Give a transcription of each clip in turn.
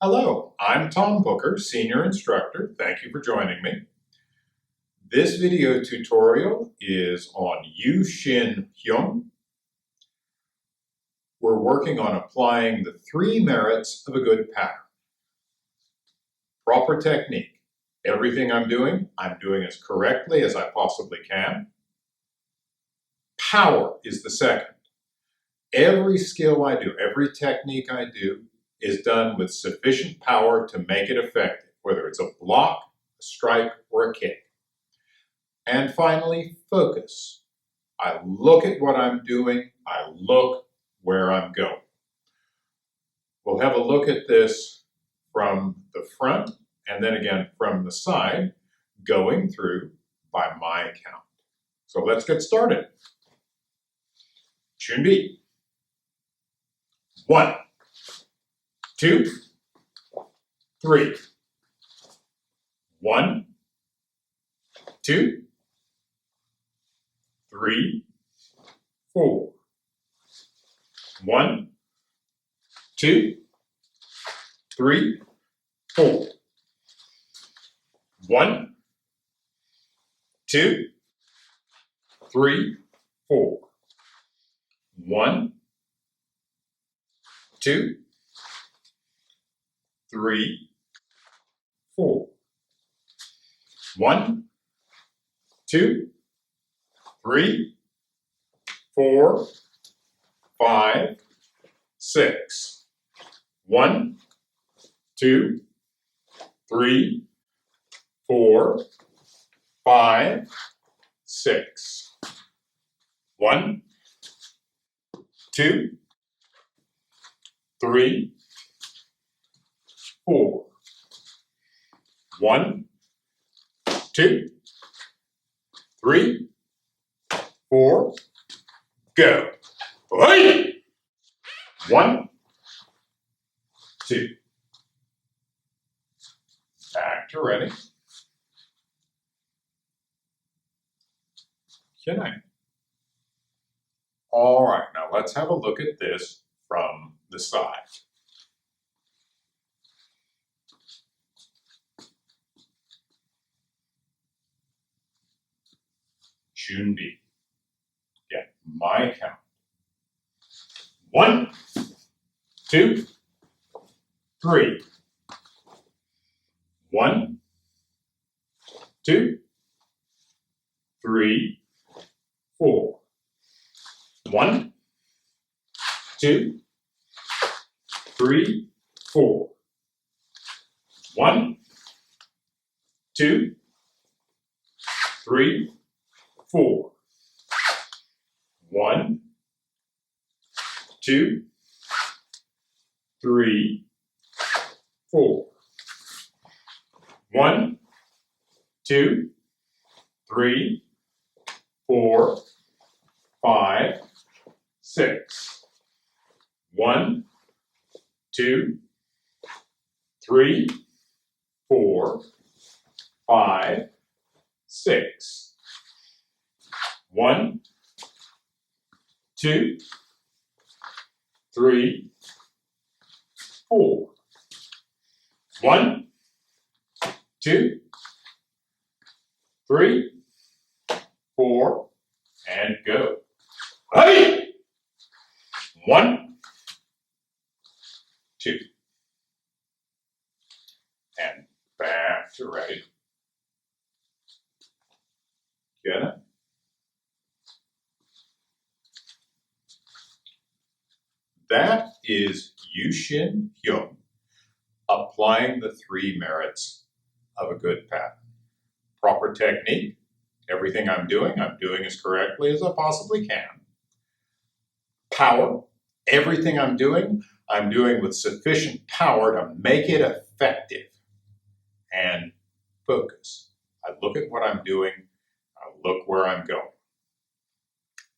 Hello, I'm Tom Booker, Senior Instructor. Thank you for joining me. This video tutorial is on Yoo-Sin Hyung. We're working on applying the 3 merits of a good pattern. Proper technique. Everything I'm doing as correctly as I possibly can. Power is the second. Every skill I do, every technique I do, is done with sufficient power to make it effective, whether it's a block, a strike, or a kick. And finally, focus. I look at what I'm doing, I look where I'm going. We'll have a look at this from the front and then again from the side, going through by my count. So let's get started. 준비. 1, 2, 3. 1, 2, 3, 4. 1, 2, 3, 4. 1, 2, 3, 4. 1, 2, 3, 4. 1, 2, 3, 4, 5, 6. 1, 2, 3, 4, 5, 6. 1, 2, 3, 4. 1, 2, 3, 4. Go. Hey! 1, 2. Back to ready. Good night. All right, now let's have a look at this from the side. 준비. Get my count. 1, 2, 3. 1, 2, 3, 4. 1, 2, 3, 4. 1, 2, 3, 4. 1, 2, 3, 4. 1, 2, 3, 4, 5, 6. 1, 2, 3, 4, 5, 6. 1, 2, 3, 4. 1, 2, 3, 4, and go. Hey! 1, 2. And back to ready. Good. That is Yoo-Sin Hyung applying the 3 merits of a good pattern. Proper technique. Everything I'm doing as correctly as I possibly can. Power. Everything I'm doing with sufficient power to make it effective. And focus. I look at what I'm doing. I look where I'm going.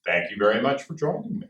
Thank you very much for joining me.